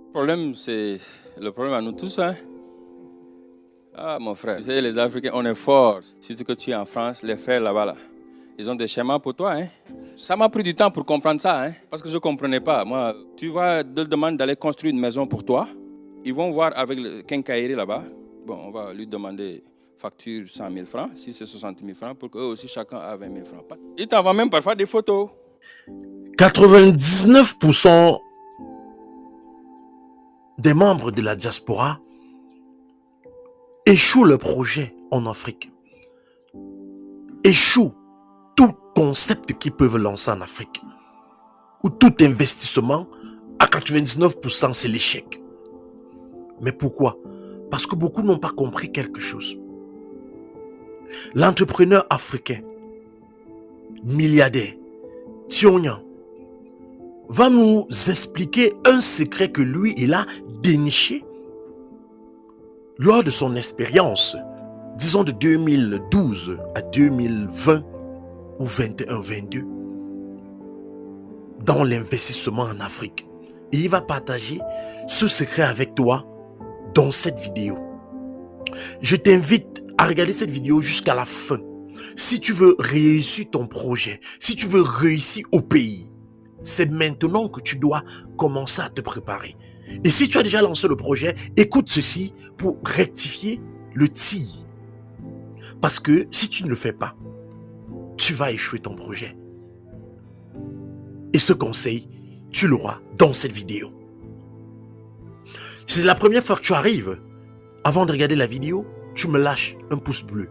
Le problème, c'est le problème à nous tous. Hein? Ah, mon frère, vous savez, les Africains, on est forts. Surtout que tu es en France, les frères là-bas, là, ils ont des schémas pour toi. Hein? Ça m'a pris du temps pour comprendre ça, hein? Parce que je ne comprenais pas. Moi, tu vas te demander d'aller construire une maison pour toi. Ils vont voir avec le quincaillerie là-bas. Bon, on va lui demander facture 100 000 francs, si c'est 60 000 francs, pour qu'eux aussi, chacun a 20 000 francs. Ils t'envoient même parfois des photos. 99% des membres de la diaspora échouent le projet en Afrique. Échouent tout concept qu'ils peuvent lancer en Afrique. Ou tout investissement, à 99% c'est l'échec. Mais pourquoi? Parce que beaucoup n'ont pas compris quelque chose. L'entrepreneur africain, milliardaire, Tionyan, va nous expliquer un secret que lui, il a déniché lors de son expérience, disons de 2012 à 2020 ou 21-22, dans l'investissement en Afrique. Et il va partager ce secret avec toi dans cette vidéo. Je t'invite à regarder cette vidéo jusqu'à la fin. Si tu veux réussir ton projet, si tu veux réussir au pays, c'est maintenant que tu dois commencer à te préparer. Et si tu as déjà lancé le projet, écoute ceci pour rectifier le tir. Parce que si tu ne le fais pas, tu vas échouer ton projet. Et ce conseil, tu l'auras dans cette vidéo. Si c'est la première fois que tu arrives, avant de regarder la vidéo, tu me lâches un pouce bleu.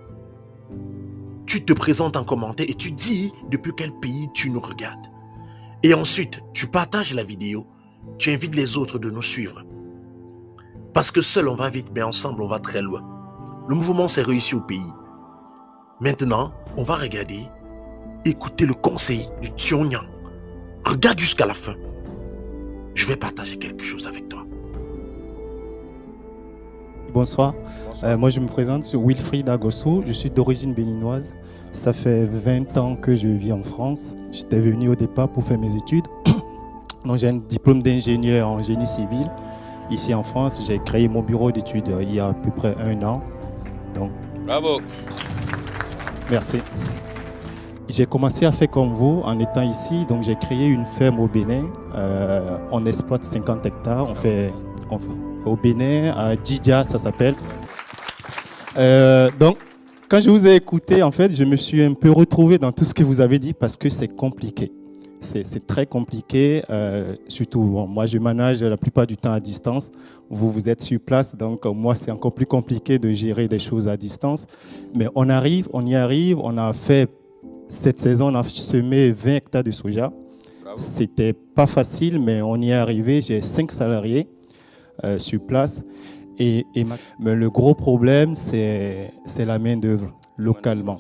Tu te présentes en commentaire et tu dis depuis quel pays tu nous regardes. Et ensuite, tu partages la vidéo. Tu invites les autres de nous suivre. Parce que seul on va vite, mais ensemble on va très loin. Le mouvement s'est réussi au pays. Maintenant, on va regarder, écouter le conseil du Tionyan. Regarde jusqu'à la fin. Je vais partager quelque chose avec toi. Bonsoir. Moi je me présente, je suis Wilfried Agosso, je suis d'origine béninoise. Ça fait 20 ans que je vis en France. J'étais venu au départ pour faire mes études. Donc j'ai un diplôme d'ingénieur en génie civil. Ici en France, j'ai créé mon bureau d'études il y a à peu près 1 an. Donc, bravo. Merci. J'ai commencé à faire comme vous en étant ici. Donc j'ai créé une ferme au Bénin. On exploite 50 hectares. On fait au Bénin, à Djidja, ça s'appelle. Donc, quand je vous ai écouté, en fait, je me suis un peu retrouvé dans tout ce que vous avez dit parce que c'est compliqué. C'est très compliqué, surtout, bon, moi je manage la plupart du temps à distance. Vous êtes sur place, donc moi c'est encore plus compliqué de gérer des choses à distance. Mais on y arrive, on a fait, cette saison, on a semé 20 hectares de soja. C'était pas facile, mais on y est arrivé. J'ai 5 salariés sur place. Mais le gros problème, c'est la main-d'œuvre localement.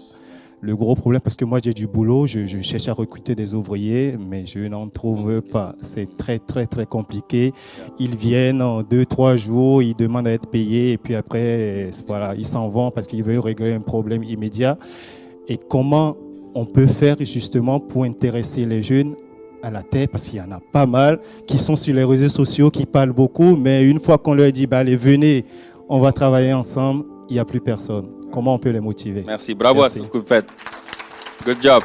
Le gros problème, parce que moi j'ai du boulot, je cherche à recruter des ouvriers, mais je n'en trouve pas. C'est très compliqué. Ils viennent en 2-3 jours, ils demandent à être payés, et puis après, voilà, ils s'en vont parce qu'ils veulent régler un problème immédiat. Et comment on peut faire justement pour intéresser les jeunes à la terre, parce qu'il y en a pas mal qui sont sur les réseaux sociaux, qui parlent beaucoup, mais une fois qu'on leur dit, bah, allez, venez, on va travailler ensemble, il n'y a plus personne. Comment on peut les motiver? Merci, bravo à ce que vous faites. Good job.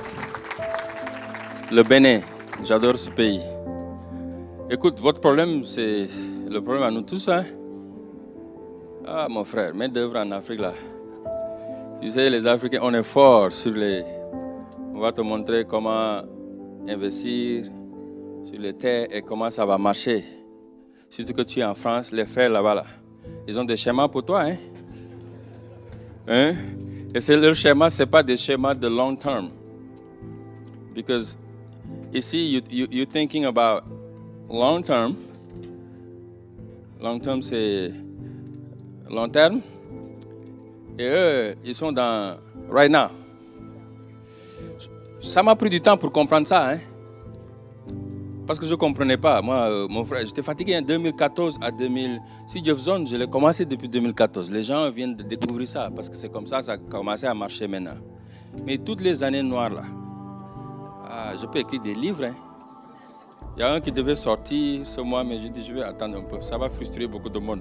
Le Bénin, j'adore ce pays. Écoute, votre problème, c'est le problème à nous tous. Hein? Ah, mon frère, main d'œuvre en Afrique, là. Tu sais, les Africains, on est forts sur les... On va te montrer comment investir sur les terres et comment ça va marcher. Surtout que tu es en France, les frères là-bas, là, ils ont des schémas pour toi, hein? Hein? Et c'est leur schéma, ce n'est pas des schémas de long terme. Because ici, you're thinking about long term. Long term, c'est long terme. Et eux, ils sont dans right now. Ça m'a pris du temps pour comprendre ça, hein? Parce que je ne comprenais pas. Moi, mon frère, j'étais fatigué en 2014 à 2000. Si Jeff Zone, je l'ai commencé depuis 2014. Les gens viennent de découvrir ça parce que c'est comme ça a commencé à marcher maintenant. Mais toutes les années noires, là, je peux écrire des livres. Hein. Il y a un qui devait sortir ce mois, mais j'ai dit je vais attendre un peu. Ça va frustrer beaucoup de monde.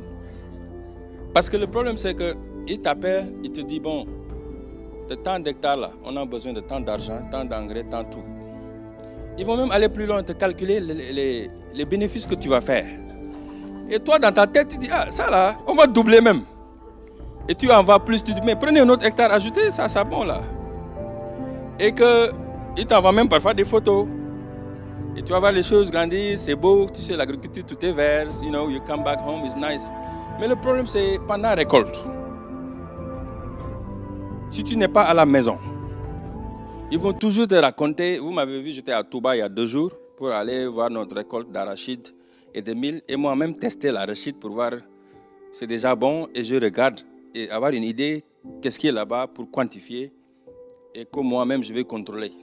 Parce que le problème, c'est qu'il t'appelle, il te dit bon, de tant d'hectares là, on a besoin de tant d'argent, tant d'engrais, tant tout. Ils vont même aller plus loin, te calculer les bénéfices que tu vas faire. Et toi, dans ta tête, tu dis, ah, ça là, on va doubler même. Et tu en vas plus, tu dis, mais prenez un autre hectare, ajoutez ça, c'est bon là. Et qu'il t'envoie même parfois des photos. Et tu vas voir les choses grandir, c'est beau, tu sais, l'agriculture, tout est vert, you know, you come back home, it's nice. Mais le problème, c'est pendant la récolte. Si tu n'es pas à la maison, ils vont toujours te raconter. Vous m'avez vu, j'étais à Touba il y a 2 jours pour aller voir notre récolte d'arachide et de mil. Et moi-même tester l'arachide pour voir c'est déjà bon. Et je regarde et avoir une idée qu'est-ce qui est là-bas pour quantifier et que moi-même je vais contrôler.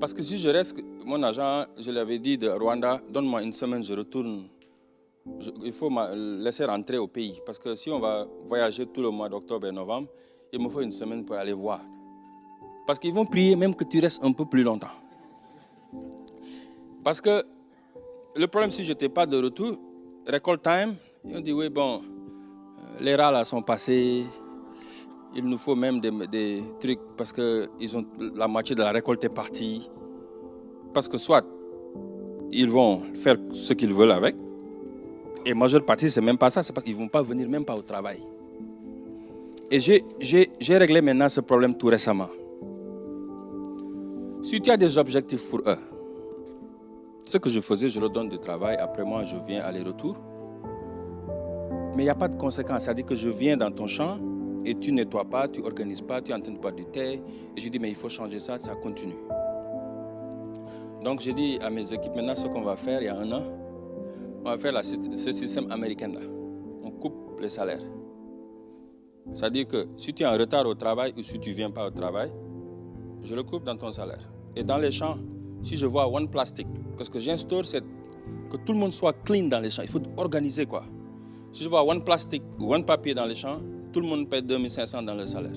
Parce que si je reste, mon agent, je l'avais dit de Rwanda, donne-moi une semaine, je retourne. Il faut me laisser rentrer au pays. Parce que si on va voyager tout le mois d'octobre et novembre, il me faut une semaine pour aller voir. Parce qu'ils vont prier même que tu restes un peu plus longtemps. Parce que le problème, si je n'étais pas de retour, récolte time, ils ont dit oui, bon, les rats là sont passés, il nous faut même des trucs parce que la moitié de la récolte est partie. Parce que soit ils vont faire ce qu'ils veulent avec, et la majeure partie, c'est même pas ça, c'est parce qu'ils ne vont pas venir même pas au travail. Et j'ai réglé maintenant ce problème tout récemment. Si tu as des objectifs pour eux, ce que je faisais, je leur donne du travail, après moi je viens aller-retour. Mais il n'y a pas de conséquences, c'est-à-dire que je viens dans ton champ et tu ne nettoies pas, tu n'organises pas, tu es en train de boire du thé. Et je dis mais il faut changer ça, ça continue. Donc j'ai dit à mes équipes, maintenant ce qu'on va faire il y a 1 an, on va faire ce système américain là. On coupe les salaires. C'est-à-dire que si tu es en retard au travail ou si tu ne viens pas au travail, je le coupe dans ton salaire. Et dans les champs, si je vois one plastique, parce que j'instaure, c'est que tout le monde soit clean dans les champs. Il faut organiser quoi. Si je vois one plastique ou one papier dans les champs, tout le monde paie 2500 dans le salaire.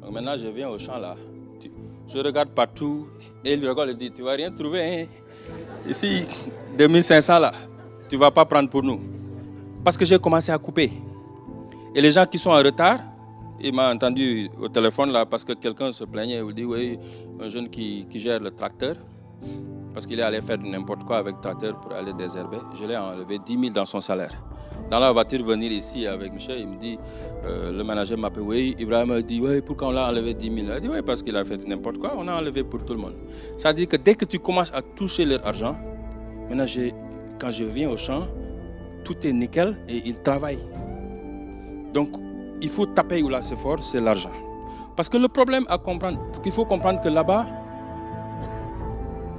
Donc maintenant, je viens au champ là. Je regarde partout et il regarde et dit, tu ne vas rien trouver. Hein? Ici, 2500 là, tu ne vas pas prendre pour nous. Parce que j'ai commencé à couper. Et les gens qui sont en retard, il m'a entendu au téléphone là parce que quelqu'un se plaignait. Il dit oui, un jeune qui gère le tracteur, parce qu'il est allé faire n'importe quoi avec le tracteur pour aller désherber. Je l'ai enlevé 10 000 dans son salaire. Dans la voiture, venir ici avec Michel, il me dit, le manager m'appelle, oui, Ibrahim a dit, oui, pourquoi on l'a enlevé 10 000? Il a dit, oui, parce qu'il a fait n'importe quoi, on a enlevé pour tout le monde. Ça veut dire que dès que tu commences à toucher leur argent, maintenant, quand je viens au champ, tout est nickel et ils travaillent. Donc, il faut taper où là c'est fort, c'est l'argent. Parce que le problème à comprendre, il faut comprendre que là-bas,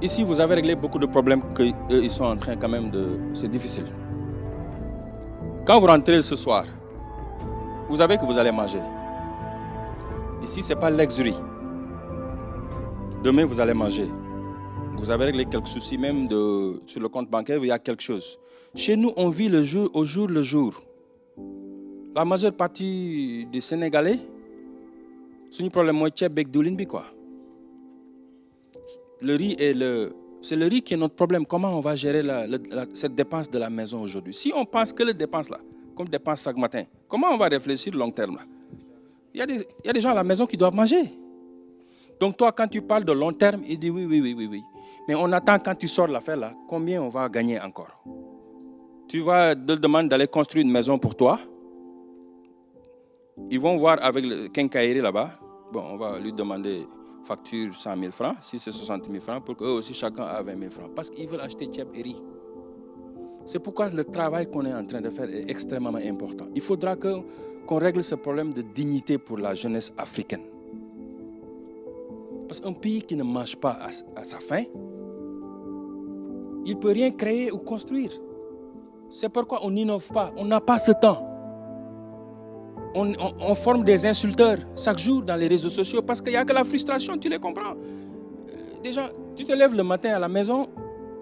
ici vous avez réglé beaucoup de problèmes qu'ils sont en train quand même de... C'est difficile. Quand vous rentrez ce soir, vous savez que vous allez manger. Ici, ce n'est pas luxury. Demain, vous allez manger. Vous avez réglé quelques soucis même sur le compte bancaire, il y a quelque chose. Chez nous, on vit le jour au jour le jour. La majeure partie des Sénégalais, c'est un problème moins tchèp avec douline quoi. Le riz c'est le riz qui est notre problème. Comment on va gérer cette dépense de la maison aujourd'hui? Si on pense que les dépenses là, comme dépenses chaque matin, comment on va réfléchir long terme là? Il y a des gens à la maison qui doivent manger. Donc toi, quand tu parles de long terme, il dit oui. Mais on attend quand tu sors l'affaire là, combien on va gagner encore? Tu vas te demander d'aller construire une maison pour toi. Ils vont voir avec le quincaillerie là-bas. Bon, on va lui demander facture 100 000 francs, si c'est 60 000 francs, pour qu'eux aussi chacun a 20 000 francs. Parce qu'ils veulent acheter tchèp et riz. C'est pourquoi le travail qu'on est en train de faire est extrêmement important. Il faudra qu'on règle ce problème de dignité pour la jeunesse africaine. Parce qu'un pays qui ne mange pas à sa faim, il ne peut rien créer ou construire. C'est pourquoi on n'innove pas, on n'a pas ce temps. On forme des insulteurs chaque jour dans les réseaux sociaux parce qu'il n'y a que la frustration, tu les comprends. Des gens, tu te lèves le matin à la maison,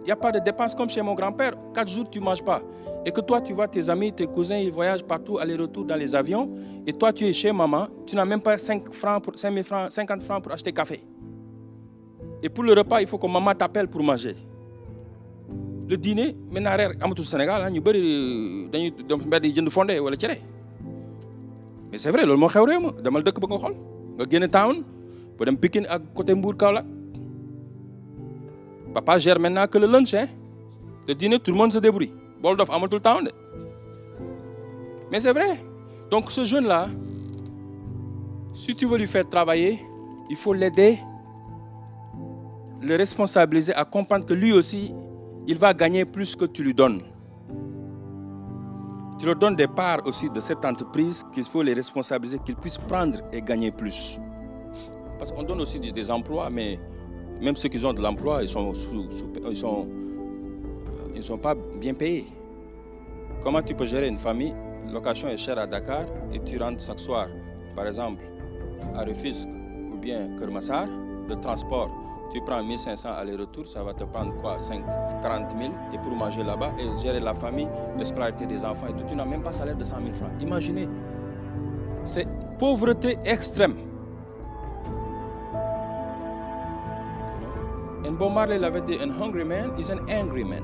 il n'y a pas de dépenses comme chez mon grand-père. 4 jours, tu ne manges pas. Et que toi, tu vois tes amis, tes cousins, ils voyagent partout, aller-retour dans les avions. Et toi, tu es chez maman, tu n'as même pas 50 francs pour acheter café. Et pour le repas, il faut que maman t'appelle pour manger. Le dîner, maintenant, au Sénégal, nous avons fondé ou mais c'est vrai, loolu moo xew réew ma demal dëkk ba nga xool nga génn town pour dem Pikine ak côté Mbour Kaolack. Papa gère maintenant que le lunch, hein. Le dîner, tout le monde se débrouille. Bol dof amatul town de. Mais c'est vrai. Donc ce jeune-là, si tu veux lui faire travailler, il faut l'aider, le responsabiliser à comprendre que lui aussi, il va gagner plus que tu lui donnes. Tu leur donnes des parts aussi de cette entreprise qu'il faut les responsabiliser, qu'ils puissent prendre et gagner plus. Parce qu'on donne aussi des emplois, mais même ceux qui ont de l'emploi, ils sont pas bien payés. Comment tu peux gérer une famille? Location est chère à Dakar et tu rentres chaque soir, par exemple, à Rufisque ou bien Kermassar, le transport. Tu prends 1500 aller-retour, ça va te prendre quoi, 40 000 et pour manger là-bas et gérer la famille, la scolarité des enfants et tout, tu n'as même pas salaire de 100 000 francs. Imaginez, c'est pauvreté extrême. And Bob Marley l'avait dit, un hungry man is an angry man.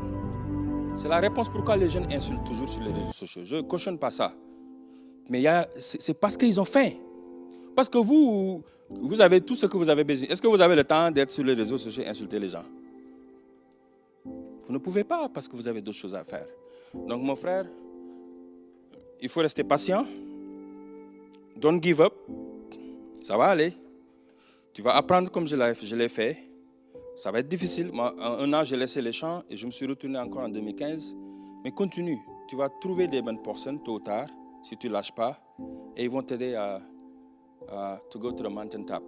C'est la réponse pourquoi les jeunes insultent toujours sur les réseaux sociaux. Je ne cautionne pas ça. Mais c'est parce qu'ils ont faim. Parce que vous avez tout ce que vous avez besoin. Est-ce que vous avez le temps d'être sur les réseaux sociaux et insulter les gens? Vous ne pouvez pas parce que vous avez d'autres choses à faire. Donc mon frère, il faut rester patient. Don't give up. Ça va aller. Tu vas apprendre comme je l'ai fait. Ça va être difficile. Moi, en un an, j'ai laissé les champs et je me suis retourné encore en 2015. Mais continue. Tu vas trouver des bonnes personnes tôt ou tard, si tu ne lâches pas. Et ils vont t'aider à to go to the mountain top.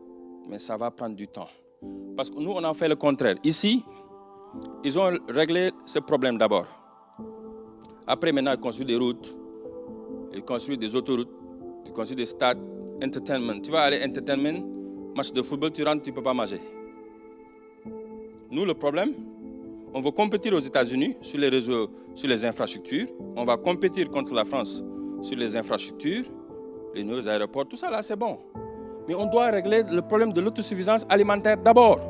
Mais ça va prendre du temps. Parce que nous, on a fait le contraire. Ici, ils ont réglé ce problème d'abord. Après, maintenant, ils construisent des routes, ils construisent des autoroutes, ils construisent des stades, entertainment. Tu vas aller entertainment, match de football, tu rentres, tu ne peux pas manger. Nous, le problème, on veut compétir aux États-Unis sur les réseaux, sur les infrastructures. On va compétir contre la France sur les infrastructures, les nouveaux aéroports, tout ça là, c'est bon. Mais on doit régler le problème de l'autosuffisance alimentaire d'abord.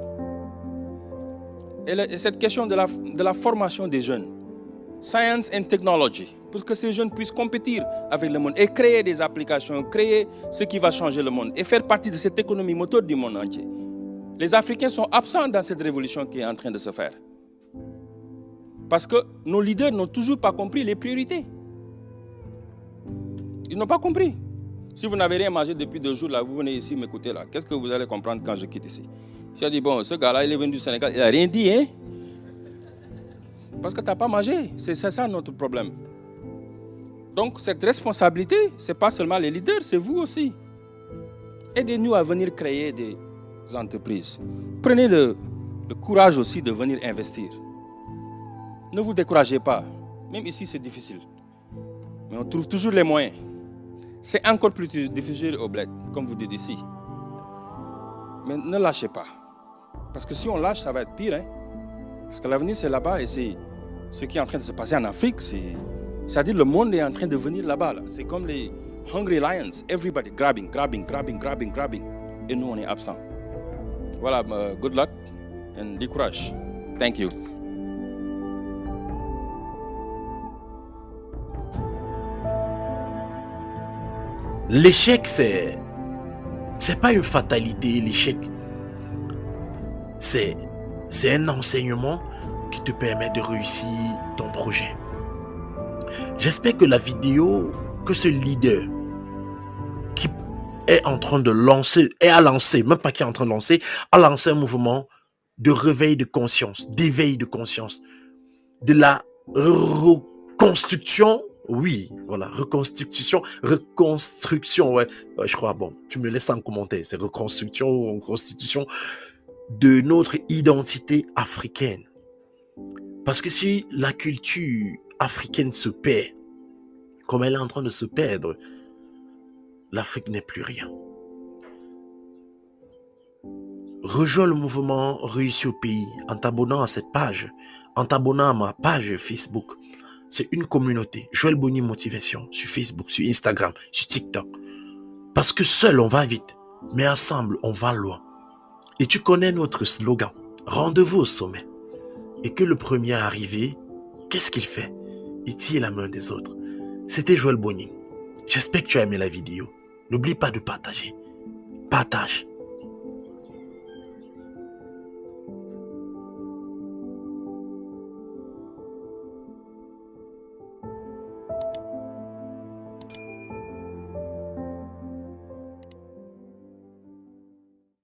Et cette question de la formation des jeunes, science and technology, pour que ces jeunes puissent compétir avec le monde et créer des applications, créer ce qui va changer le monde et faire partie de cette économie moteur du monde entier. Les Africains sont absents dans cette révolution qui est en train de se faire. Parce que nos leaders n'ont toujours pas compris les priorités. Ils n'ont pas compris. Si vous n'avez rien mangé depuis 2 jours, là, vous venez ici m'écouter là. Qu'est-ce que vous allez comprendre quand je quitte ici? J'ai dit, bon, ce gars-là, il est venu du Sénégal, il n'a rien dit, hein? Parce que tu n'as pas mangé. C'est ça notre problème. Donc, cette responsabilité, ce n'est pas seulement les leaders, c'est vous aussi. Aidez-nous à venir créer des entreprises. Prenez le courage aussi de venir investir. Ne vous découragez pas. Même ici, c'est difficile. Mais on trouve toujours les moyens. C'est encore plus difficile au bled, comme vous dites ici. Mais ne lâchez pas. Parce que si on lâche, ça va être pire. Hein? Parce que l'avenir, c'est là-bas et c'est ce qui est en train de se passer en Afrique. C'est-à-dire le monde est en train de venir là-bas. Là. C'est comme les Hungry Lions. Everybody grabbing. Et nous, on est absents. Voilà, good luck and du courage. Thank you. L'échec, c'est pas une fatalité, l'échec. C'est un enseignement qui te permet de réussir ton projet. J'espère que la vidéo, que ce leader qui est en train de lancer, a lancé un mouvement de réveil de conscience, d'éveil de conscience, de la reconstruction. Oui, voilà, reconstruction, ouais, je crois, bon, tu me laisses en commentaire, c'est reconstruction ou reconstitution de notre identité africaine. Parce que si la culture africaine se perd, comme elle est en train de se perdre, l'Afrique n'est plus rien. Rejoins le mouvement Réussir au pays en t'abonnant à cette page, en t'abonnant à ma page Facebook. C'est une communauté, Joël Boni Motivation, sur Facebook, sur Instagram, sur TikTok. Parce que seul, on va vite, mais ensemble, on va loin. Et tu connais notre slogan, Rendez-vous au sommet. Et que le premier arrivé, qu'est-ce qu'il fait? Il tire la main des autres. C'était Joël Boni. J'espère que tu as aimé la vidéo. N'oublie pas de partager. Partage.